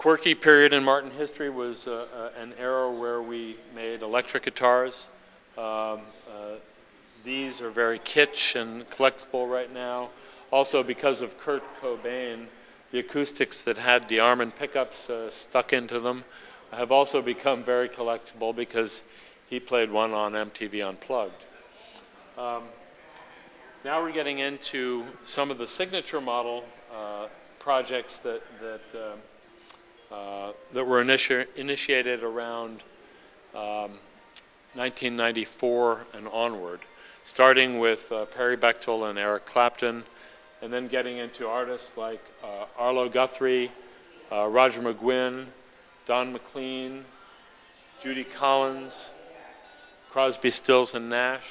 quirky period in Martin history was an era where we made electric guitars. These are very kitsch and collectible right now. Also, because of Kurt Cobain, the acoustics that had DeArmond pickups stuck into them have also become very collectible because he played one on MTV Unplugged. Now we're getting into some of the signature model projects that were initiated around 1994 and onward, starting with Perry Bechtel and Eric Clapton, and then getting into artists like Arlo Guthrie, Roger McGuinn, Don McLean, Judy Collins, Crosby, Stills and Nash,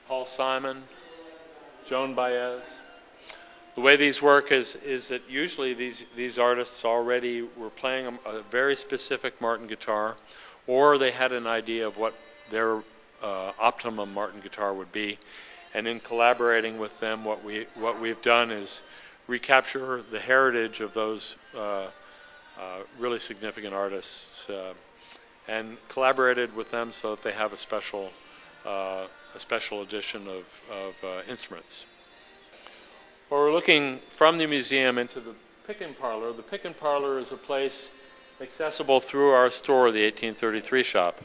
Paul Simon, Joan Baez. The way these work is that usually these artists already were playing a very specific Martin guitar, or they had an idea of what their optimum Martin guitar would be, and in collaborating with them, what we've done is recapture the heritage of those really significant artists, and collaborated with them so that they have a special edition of instruments. Well, we're looking from the museum into the Pick-in Parlor. The Pick-in Parlor is a place accessible through our store, the 1833 shop,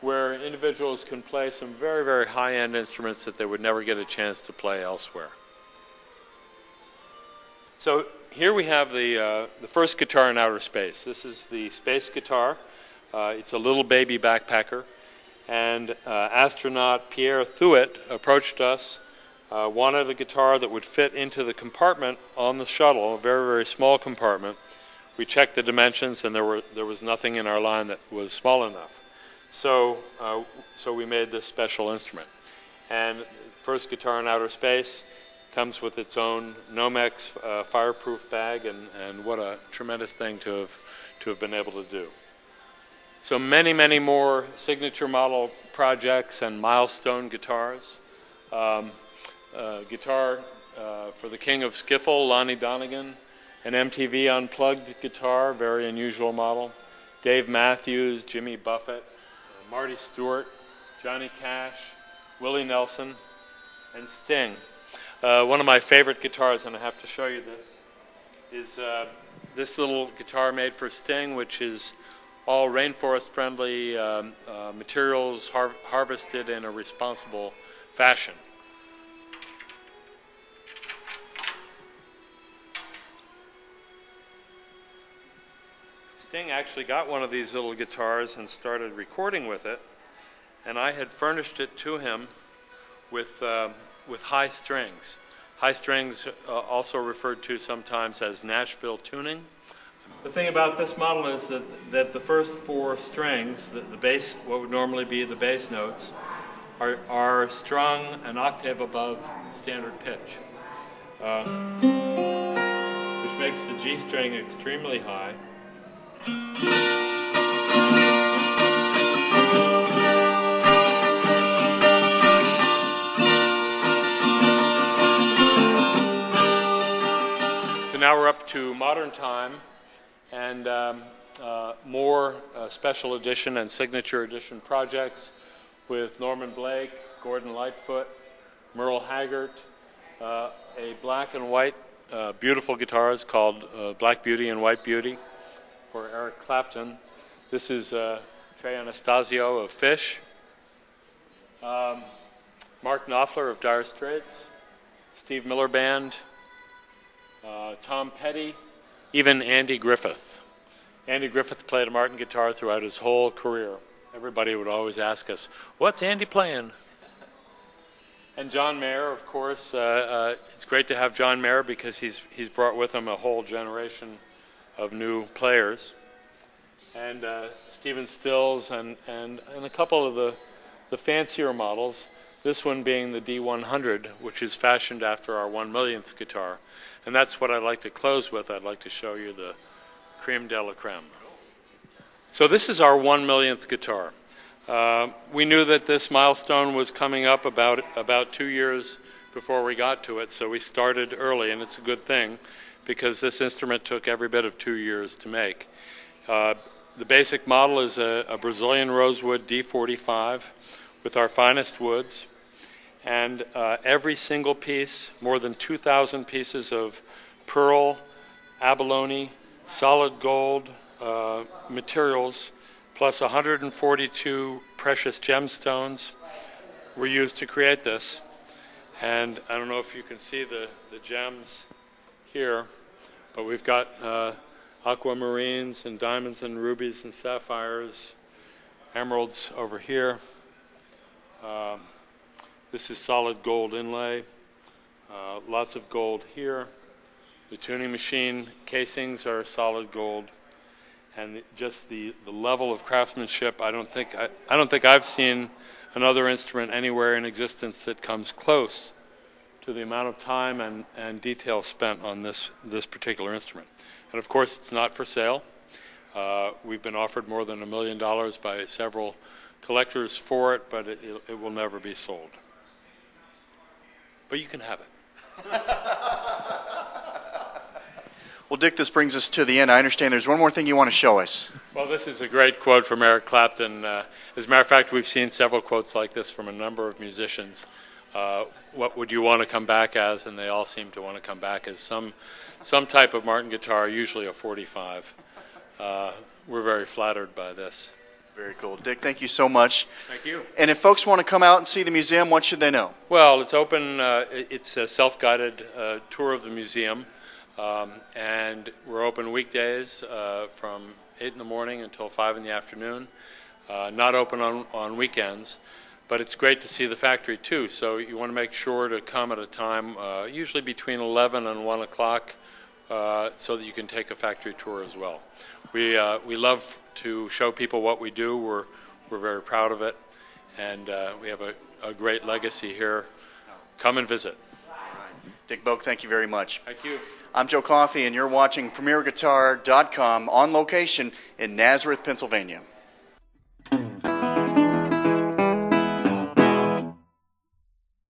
where individuals can play some very, very high-end instruments that they would never get a chance to play elsewhere. So here we have the first guitar in outer space. This is the space guitar. It's a little baby backpacker. And astronaut Pierre Thuet approached us, wanted a guitar that would fit into the compartment on the shuttle, a very, very small compartment. We checked the dimensions, and there was nothing in our line that was small enough. So we made this special instrument. And first guitar in outer space comes with its own Nomex fireproof bag, and what a tremendous thing to have been able to do. So many, many more signature model projects and milestone guitars. Guitar for the king of skiffle, Lonnie Donegan. An MTV Unplugged guitar, very unusual model. Dave Matthews, Jimmy Buffett, Marty Stewart, Johnny Cash, Willie Nelson, and Sting. One of my favorite guitars, and I have to show you this, is this little guitar made for Sting, which is all rainforest-friendly materials harvested in a responsible fashion. Sting actually got one of these little guitars and started recording with it, and I had furnished it to him with high strings. High strings, also referred to sometimes as Nashville tuning. The thing about this model is that the first four strings, the bass, what would normally be the bass notes, are strung an octave above standard pitch, which makes the G string extremely high. So now we're up to modern time, and more special edition and signature edition projects with Norman Blake, Gordon Lightfoot, Merle Haggard, a black and white beautiful guitars called Black Beauty and White Beauty for Eric Clapton. This is Trey Anastasio of Fish, Mark Knopfler of Dire Straits, Steve Miller Band, Tom Petty, even Andy Griffith. Andy Griffith played a Martin guitar throughout his whole career. Everybody would always ask us, "What's Andy playing?" And John Mayer, of course. It's great to have John Mayer because he's brought with him a whole generation of new players. And Stephen Stills and a couple of the fancier models, this one being the D100, which is fashioned after our 1/1,000th guitar. And that's what I'd like to close with. I'd like to show you the creme de la creme. So this is our 1/1,000th guitar. We knew that this milestone was coming up about 2 years before we got to it, so we started early, and it's a good thing because this instrument took every bit of 2 years to make. The basic model is a Brazilian rosewood D45 with our finest woods, and every single piece, more than 2,000 pieces of pearl, abalone, solid gold materials, plus 142 precious gemstones were used to create this. And I don't know if you can see the gems here, but we've got aquamarines and diamonds and rubies and sapphires, emeralds over here. This is solid gold inlay, lots of gold here. The tuning machine casings are solid gold, and just the level of craftsmanship, I don't think I've seen another instrument anywhere in existence that comes close to the amount of time and detail spent on this particular instrument. And of course, it's not for sale. We've been offered more than $1 million by several collectors for it, but it will never be sold. But you can have it. Well, Dick, this brings us to the end. I understand there's one more thing you want to show us. Well, this is a great quote from Eric Clapton. As a matter of fact, we've seen several quotes like this from a number of musicians. What would you want to come back as? And they all seem to want to come back as some type of Martin guitar, usually a 45. We're very flattered by this. Very cool. Dick, thank you so much. Thank you. And if folks want to come out and see the museum, what should they know? Well, it's open. It's a self-guided tour of the museum. And we're open weekdays from 8 in the morning until 5 in the afternoon. Not open on weekends. But it's great to see the factory, too. So you want to make sure to come at a time, usually between 11 and 1 o'clock, so that you can take a factory tour as well. We love to show people what we do. We're very proud of it. And we have a great legacy here. Come and visit. All right. Dick Boak, thank you very much. Thank you. I'm Joe Coffey, and you're watching PremierGuitar.com on location in Nazareth, Pennsylvania.